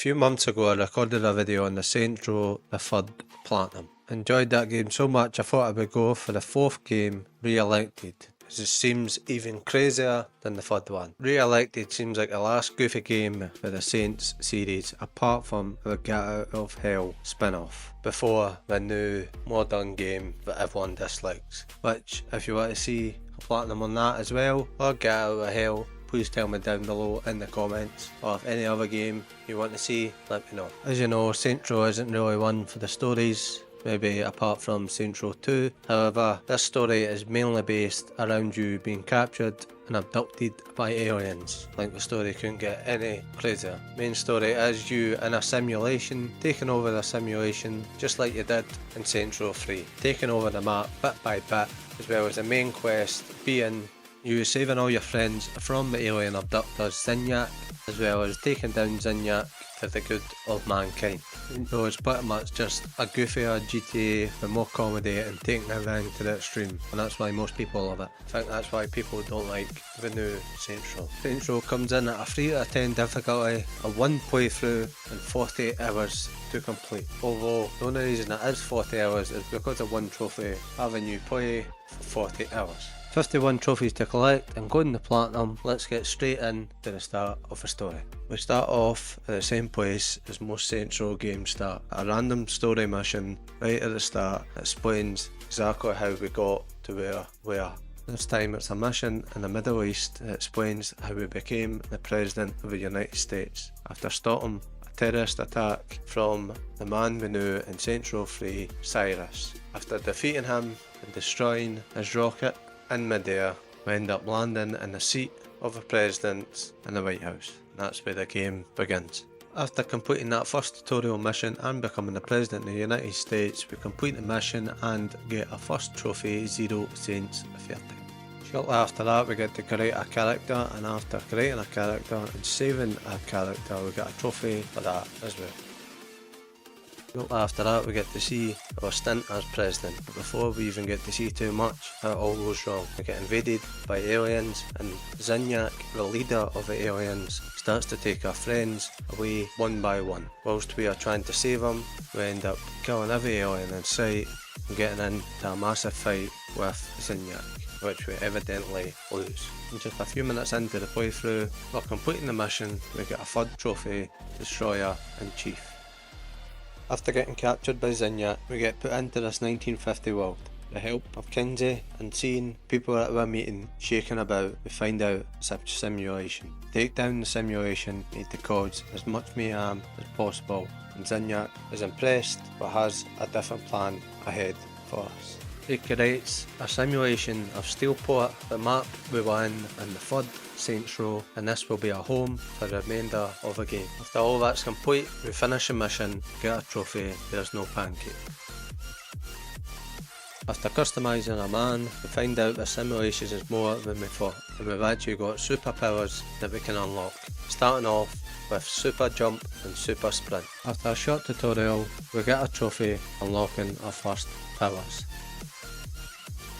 few months ago I recorded a video on the Saints Row the Third Platinum. Enjoyed that game so much I thought I would go for the fourth game, Re-Elected, as it seems even crazier than the third one. Re-Elected seems like the last goofy game for the Saints series apart from the Get Out of Hell spin-off, before the new modern game that everyone dislikes. Which, if you want to see a platinum on that as well, or Get Out of Hell, please tell me down below in the comments, or if any other game you want to see, let me know. As you know, Saints Row isn't really one for the stories, maybe apart from Saints Row 2. However, this story is mainly based around you being captured and abducted by aliens. Like, the story couldn't get any crazier. Main story is you in a simulation, taking over the simulation just like you did in Saints Row 3. Taking over the map bit by bit, as well as the main quest being you saving all your friends from the alien abductors Zinyak, as well as taking down Zinyak for the good of mankind. So it's pretty much just a goofier GTA with more comedy and taking everything to the extreme, and that's why most people love it. I think that's why people don't like the new Saints Row. Saints Row comes in at a 3 out of 10 difficulty, a 1 playthrough and 48 hours to complete. Although the only reason it is 40 hours is because of one trophy having you play for 40 hours. 51 trophies to collect, including the platinum. Let's get straight in to the start of the story. We start off at the same place as most Saints Row games start, a random story mission right at the start that explains exactly how we got to where we are. This time it's a mission in the Middle East that explains how we became the President of the United States after stopping a terrorist attack from the man we knew in Saints Row 3, Cyrus. After defeating him and destroying his rocket in midair, we end up landing in the seat of the president in the White House. And that's where the game begins. After completing that first tutorial mission and becoming the President of the United States, we complete the mission and get a first trophy, 0 Saints 30. Shortly after that we get to create a character, and after creating a character and saving a character we get a trophy for that as well. Shortly after that we get to see our stint as president, but before we even get to see too much, it all goes wrong. We get invaded by aliens, and Zinyak, the leader of the aliens, starts to take our friends away one by one. Whilst we are trying to save them, we end up killing every alien in sight and getting into a massive fight with Zinyak, which we evidently lose. And just a few minutes into the playthrough, while completing the mission, we get a third trophy, Destroyer in Chief. After getting captured by Zinyak, we get put into this 1950 world. With the help of Kinsey and seeing people at our meeting shaking about, we find out it's a simulation. To take down the simulation, we need to cause as much mayhem as possible, and Zinyak is impressed but has a different plan ahead for us. He creates a simulation of Steelport, the map we were in the third Saints Row, and this will be our home for the remainder of the game. After all that's complete, we finish the mission, get a trophy, there's no pancake. After customising a man, we find out the simulation is more than we thought, and we've actually got superpowers that we can unlock, starting off with super jump and super sprint. After a short tutorial, we get a trophy unlocking our first powers.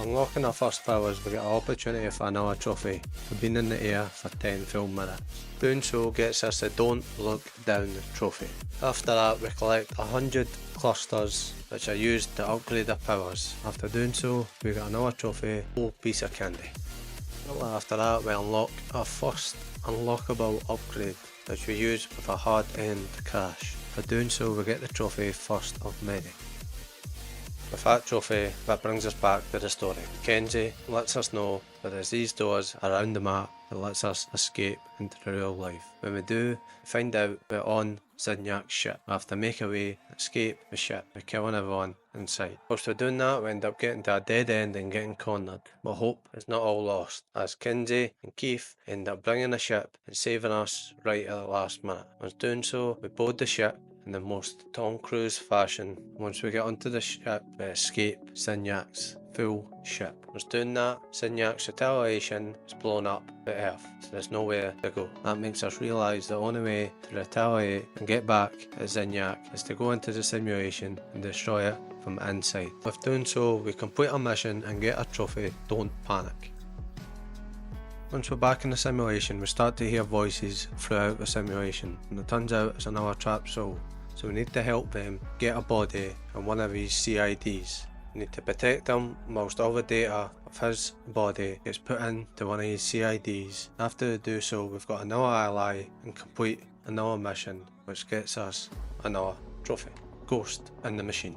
Unlocking our first powers, we get an opportunity for another trophy for being in the air for 10 full minutes. Doing so gets us the Don't Look Down trophy. After that we collect 100 clusters which are used to upgrade our powers. After doing so we get another trophy, whole piece of candy. Shortly after that we unlock our first unlockable upgrade, which we use with a hard end crash. For doing so we get the trophy First of Many. With that trophy, that brings us back to the story. Kinsey lets us know that there's these doors around the map that lets us escape into the real life. When we do, we find out we're on Zinyak's ship. We have to make our way, escape the ship by killing everyone in sight. Whilst we're doing that, we end up getting to a dead end and getting cornered. But hope is not all lost, as Kinsey and Keith end up bringing the ship and saving us right at the last minute. Once doing so, we board the ship in the most Tom Cruise fashion. Once we get onto the ship, we escape Zinyak's full ship. Once doing that, Zinyak's retaliation is blown up to Earth, so there's nowhere to go. That makes us realise the only way to retaliate and get back at Zinyak is to go into the simulation and destroy it from inside. With doing so, we complete our mission and get a trophy, Don't Panic. Once we're back in the simulation, we start to hear voices throughout the simulation, and it turns out it's another trapped soul. So we need to help them get a body and one of his CIDs. We need to protect him whilst all the data of his body gets put into one of his CIDs. After we do so, we've got another ally and complete another mission, which gets us another trophy. Ghost in the Machine.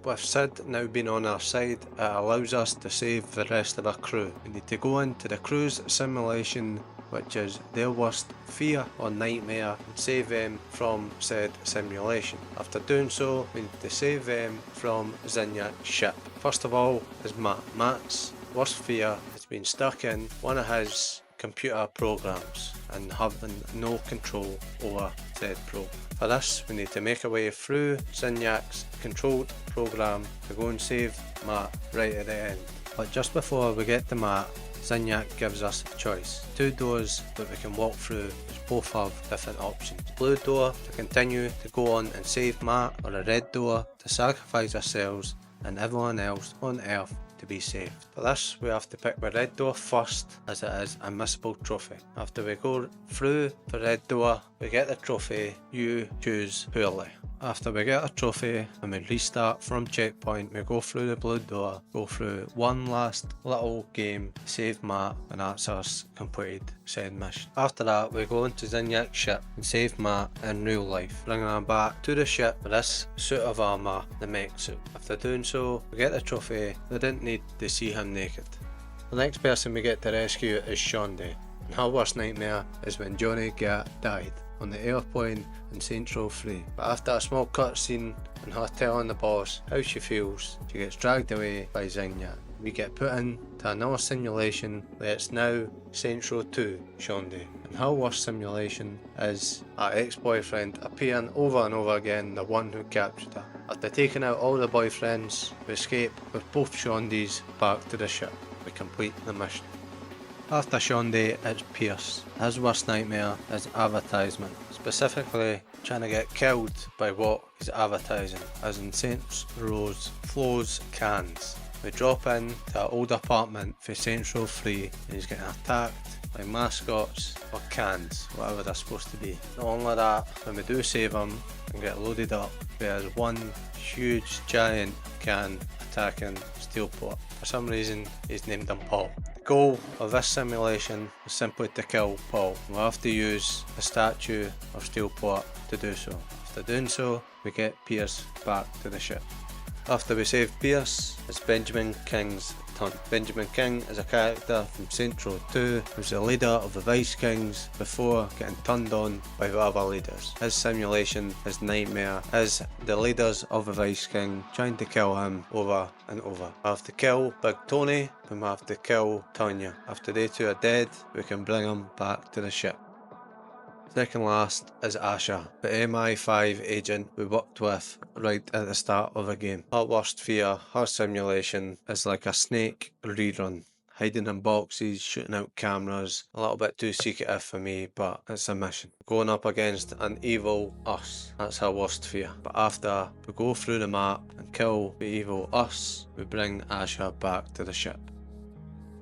With Sid now being on our side, it allows us to save the rest of our crew. We need to go into the crew's simulation, which is their worst fear or nightmare, and save them from said simulation. After doing so, we need to save them from Zinyak's ship. First of all is Matt. Matt's worst fear is being stuck in one of his computer programs and having no control over said program. For this, we need to make our way through Zinyak's controlled program to go and save Matt right at the end. But just before we get to Matt, Zinyak gives us a choice. Two doors that we can walk through, which both have different options. Blue door to continue to go on and save Matt, or a red door to sacrifice ourselves and everyone else on Earth to be saved. For this, we have to pick the red door first, as it is a missable trophy. After we go through the red door, we get the trophy You Choose Poorly. After we get a trophy and we restart from checkpoint, we go through the blue door, go through one last little game, save Matt, and that's us completed said mission. After that, we go into Zinyak's ship and save Matt in real life, bringing him back to the ship with this suit of armour, the mech suit. After doing so, we get the trophy. We didn't need to see him naked. The next person we get to rescue is Shaundi, and her worst nightmare is when Johnny Gat died on the airplane in Saints Row 3. But after a small cutscene and her telling the boss how she feels, she gets dragged away by Zinyak. We get put into another simulation where it's now Saints Row 2 Shaundi, and her worst simulation is her ex-boyfriend appearing over and over again, the one who captured her. After taking out all the boyfriends, we escape with both Shaundis back to the ship. We complete the mission. After Shaundi, it's Pierce. His worst nightmare is advertisement, specifically trying to get killed by what he's advertising, as in Saints Row's Flo's cans. We drop in to our old apartment for Saints Row 3 and he's getting attacked by mascots or cans, whatever they're supposed to be. Not only that, when we do save him and get loaded up, there's one huge giant can attacking Steelport. For some reason, he's named him Paul. The goal of this simulation is simply to kill Paul. We'll have to use the statue of Steelport to do so. After doing so, we get Pierce back to the ship. After we save Pierce, it's Benjamin King's turn. Benjamin King is a character from Saints Row 2 who's the leader of the Vice Kings before getting turned on by the other leaders. His simulation, his nightmare, is the leaders of the Vice King trying to kill him over and over. We have to kill Big Tony and we have to kill Tanya. After they two are dead, we can bring them back to the ship. Second last is Asha, the MI5 agent we worked with right at the start of the game. Her worst fear, her simulation, is like a snake rerun. Hiding in boxes, shooting out cameras, a little bit too secretive for me, but it's a mission. Going up against an evil us, that's her worst fear. But after we go through the map and kill the evil us, we bring Asha back to the ship.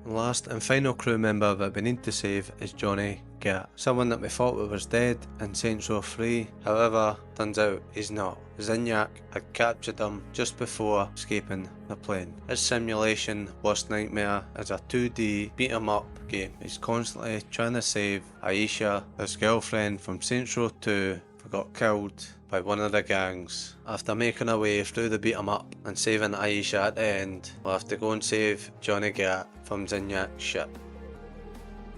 The last and final crew member that we need to save is Johnny Gat, someone that we thought was dead in Saints Row 3, however, turns out he's not. Zinyak had captured him just before escaping the plane. His simulation worst nightmare is a 2D beat 'em up game. He's constantly trying to save Aisha, his girlfriend from Saints Row 2, who got killed by one of the gangs. After making our way through the beat 'em up and saving Aisha at the end, we'll have to go and save Johnny Gat from Zinyak's ship.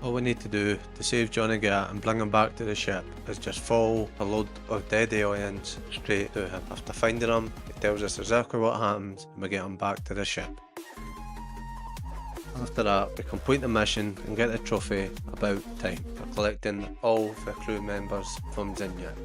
All we need to do to save Johnny Gat and bring him back to the ship is just follow a load of dead aliens straight to him. After finding him, he tells us exactly what happens and we get him back to the ship. After that, we complete the mission and get the trophy about time for collecting all the crew members from Zinyak.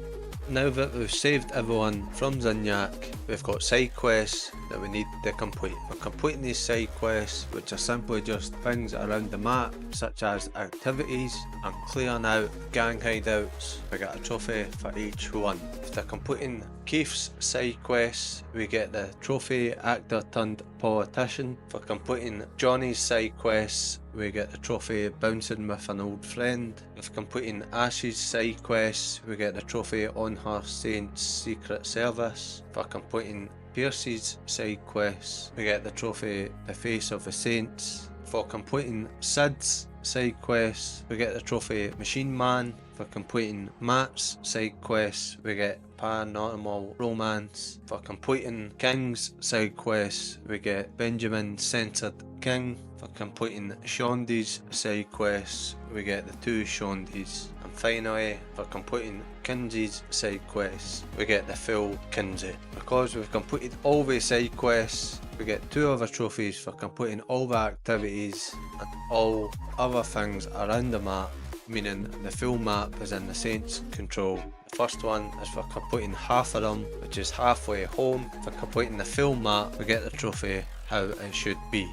Now that we've saved everyone from Zinyak, we've got side quests that we need to complete. We're completing these side quests, which are simply just things around the map, such as activities and clearing out gang hideouts. We get a trophy for each one. After completing Keith's side quests, we get the trophy actor turned politician. For completing Johnny's side quests, we get the trophy bouncing with an old friend. With completing Ash's side quests, we get the trophy on her Saint's Secret Service. For completing Pierce's side quests, we get the trophy The Face of the Saints. For completing Sid's side quests, we get the trophy Machine Man. For completing Matt's side quests, we get Paranormal Romance. For completing King's side quests, we get Benjamin Censored King. For completing Shondi's side quests, we get the two Shondis. And finally, for completing Kinsey's side quests, we get the full Kinsey. Because we've completed all the side quests, we get 2 other trophies for completing all the activities and all other things around the map, meaning the full map is in the Saints' control. The first one is for completing half of them, which is halfway home. For completing the full map, we get the trophy How It Should Be.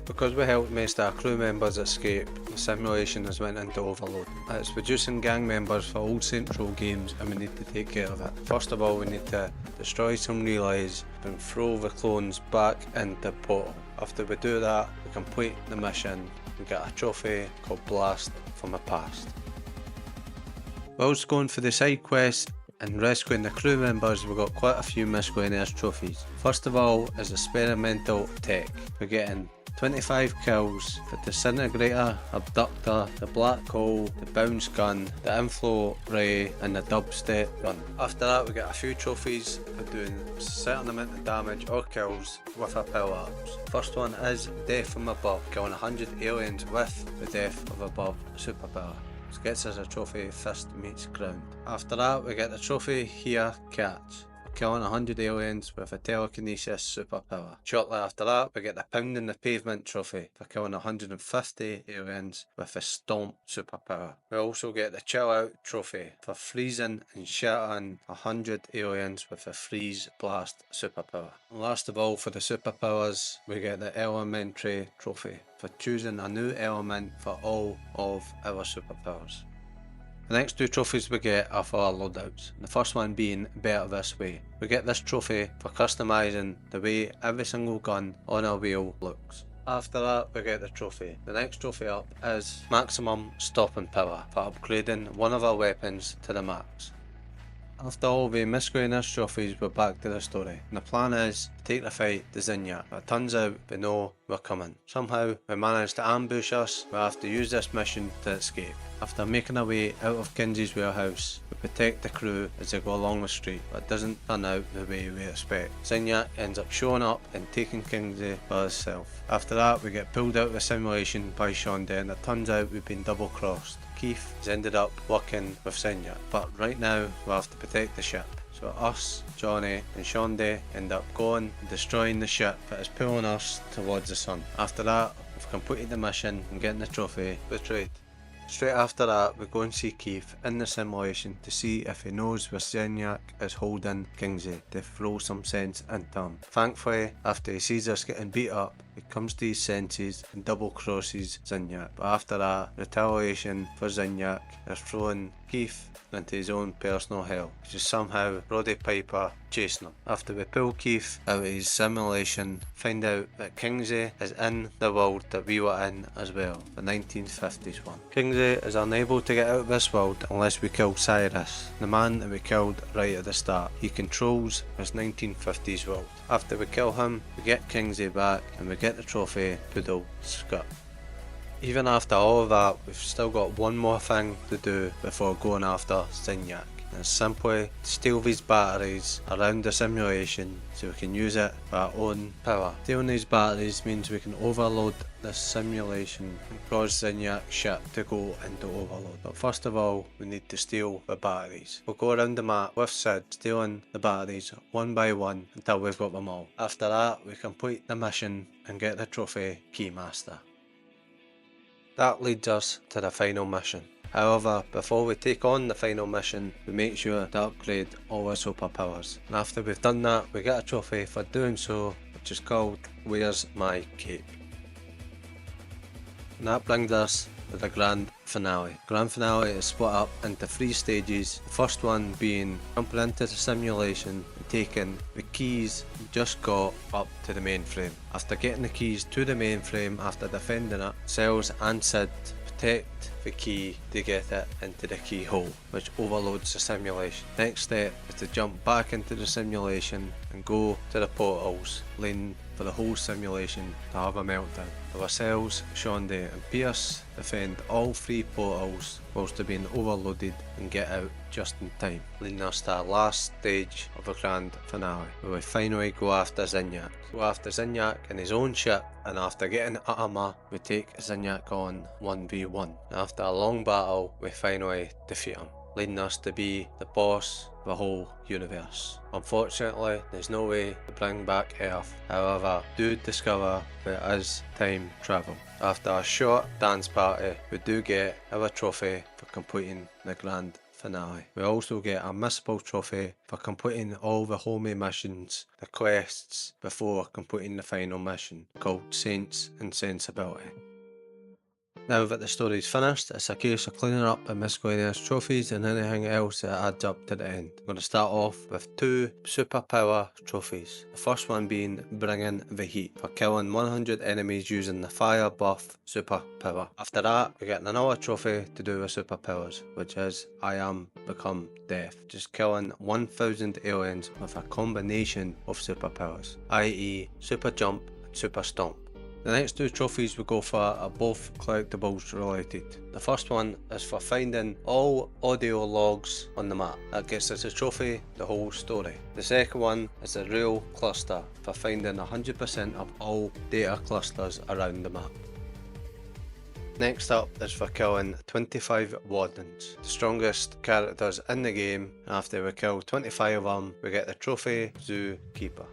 Because we helped most of our crew members escape, the simulation has went into overload. It's producing gang members for old Saints Row games and we need to take care of it. First of all, we need to destroy some relays and throw the clones back into the portal. After we do that, we complete the mission and get a trophy called Blast from the Past. Whilst going for the side quest and rescuing the crew members, we got quite a few miscellaneous trophies. First of all is experimental tech. We're getting 25 kills, the Disintegrator, Abductor, the Black Hole, the Bounce Gun, the Inflow Ray and the Dubstep Gun. After that we get a few trophies for doing a certain amount of damage or kills with our power ups. First one is Death from Above, killing 100 aliens with the Death of Above superpower. This gets us a trophy Fist Meets Ground. After that we get the trophy Here Catch, killing 100 aliens with a telekinesis superpower. Shortly after that, we get the Pounding the Pavement trophy for killing 150 aliens with a Stomp superpower. We also get the Chill Out trophy for freezing and shattering 100 aliens with a Freeze Blast superpower. And last of all, for the superpowers, we get the Elementary trophy for choosing a new element for all of our superpowers. The next 2 trophies we get are for our loadouts, the first one being Better This Way. We get this trophy for customising the way every single gun on our wheel looks. After that we get the trophy. The next trophy up is Maximum Stopping Power for upgrading one of our weapons to the max. After all the miscellaneous trophies, we're back to the story, and the plan is to take the fight to Zinyak, but it turns out they know we're coming. Somehow we manage to ambush us, we have to use this mission to escape. After making our way out of Kinsey's warehouse, we protect the crew as they go along the street, but it doesn't turn out the way we expect. Zinyak ends up showing up and taking Kinsey by himself. After that we get pulled out of the simulation by Shondi, and it turns out we've been double crossed. Keith has ended up working with Zinyak, but right now we have to protect the ship. So us, Johnny and Shondi end up going and destroying the ship that is pulling us towards the sun. After that we've completed the mission and getting the trophy Betrayed. Straight after that we go and see Keith in the simulation to see if he knows where Zinyak is holding Kingsley to throw some sense into him. Thankfully, after he sees us getting beat up, he comes to his senses and double crosses Zinyak. But after that, retaliation for Zinyak is throwing Keith into his own personal hell, which is somehow Roddy Piper chasing him. After we pull Keith out of his simulation, find out that Kingsley is in the world that we were in as well, the 1950s one. Kingsley is unable to get out of this world unless we kill Cyrus, the man that we killed right at the start. He controls this 1950s world. After we kill him, we get Kingsley back and we get the trophy Poodle Scut. Even after all of that, we've still got one more thing to do before going after Zinyak. It's simply to steal these batteries around the simulation so we can use it for our own power. Stealing these batteries means we can overload this simulation and cause Zinyak's ship to go into overload. But first of all, we need to steal the batteries. We'll go around the map with Sid, stealing the batteries one by one until we've got them all. After that, we complete the mission and get the trophy Keymaster. That leads us to the final mission. However, before we take on the final mission, we make sure to upgrade all our superpowers. And after we've done that, we get a trophy for doing so, which is called Where's My Cape? And that brings us to the grand finale. Grand finale is split up into 3 stages, the first one being jumping into the simulation and taking the keys you just got up to the mainframe. After getting the keys to the mainframe after defending it, Cells and Sid protect the key to get it into the keyhole, which overloads the simulation. Next step is to jump back into the simulation and go to the portals, leading for the whole simulation to have a meltdown. Ourselves, Shaundi and Pierce defend all 3 portals whilst they're being overloaded and get out just in time, leading us to our last stage of the grand finale, where we finally go after Zinyak. Go after Zinyak in his own ship, and after getting Atama, we take Zinyak on 1v1. After a long battle, we finally defeat him, leading us to be the boss of the whole universe. Unfortunately, there's no way to bring back Earth. However, do discover there is time travel. After a short dance party, we do get our trophy for completing the grand finale. We also get a missable trophy for completing all the homie missions, the quests, before completing the final mission, called Saints and Sensibility. Now that the story's finished, it's a case of cleaning up the miscellaneous trophies and anything else that adds up to the end. I'm going to start off with 2 superpower trophies. The first one being Bringing the Heat, for killing 100 enemies using the fire buff superpower. After that, we get another trophy to do with superpowers, which is I Am Become Death, just killing 1000 aliens with a combination of superpowers, i.e. Super Jump and Super Stomp. The next 2 trophies we go for are both collectibles related. The first one is for finding all audio logs on the map. That gets us a trophy, the whole story. The second one is the real cluster, for finding 100% of all data clusters around the map. Next up is for killing 25 Wardens, the strongest characters in the game. After we kill 25 of them, we get the trophy Zookeeper.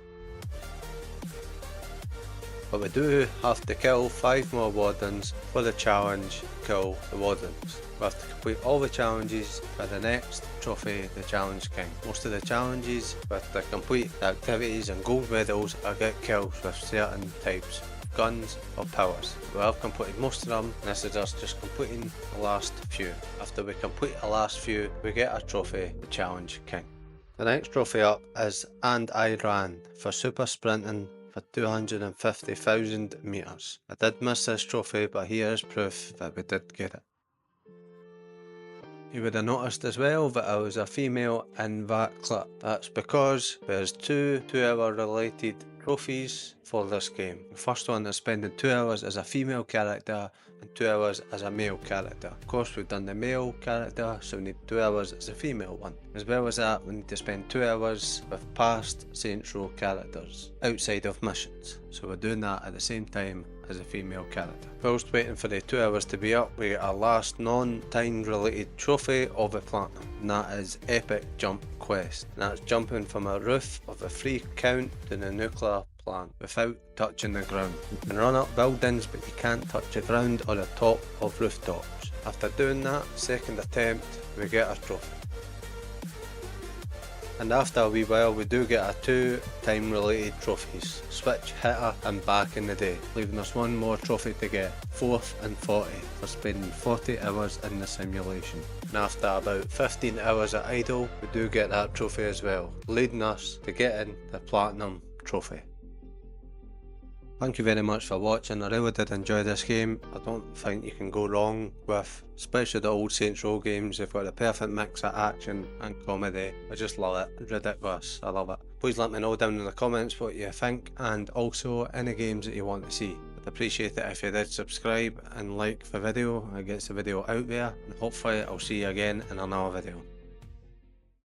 But we do have to kill 5 more Wardens for the challenge Kill the Wardens. We have to complete all the challenges for the next trophy, the Challenge King. Most of the challenges with the complete activities and gold medals are get kills with certain types of guns or powers. We have completed most of them, and this is us just completing the last few. After we complete the last few, we get a trophy, the Challenge King. The next trophy up is And I Ran, for super sprinting for 250,000 metres. I did miss this trophy, but here is proof that we did get it. You would have noticed as well that I was a female in that clip. That's because there's 2 2-hour related trophies for this game. The first one is spending 2 hours as a female character and 2 hours as a male character. Of course, we've done the male character, so we need 2 hours as a female one. As well as that, we need to spend 2 hours with past Saints Row characters outside of missions. So we're doing that at the same time as a female character. Whilst waiting for the 2 hours to be up, we get our last non-time related trophy of the platinum, and that is Epic Jump Quest. And that's jumping from a roof of a free count to the nuclear plant without touching the ground. You can run up buildings, but you can't touch the ground or the top of rooftops. After doing that, second attempt, we get a trophy. And after a wee while, we do get our 2 time related trophies, Switch Hitter and Back in the Day, leaving us 1 more trophy to get, 4th and 40, for spending 40 hours in the simulation. And after about 15 hours at idle, we do get that trophy as well, leading us to getting the platinum trophy. Thank you very much for watching. I really did enjoy this game. I don't think you can go wrong with, especially the old Saints Row games. They've got a perfect mix of action and comedy. I just love it. It's ridiculous. I love it. Please let me know down in the comments what you think, and also any games that you want to see. I'd appreciate it if you did subscribe and like the video. It gets the video out there, and hopefully I'll see you again in another video.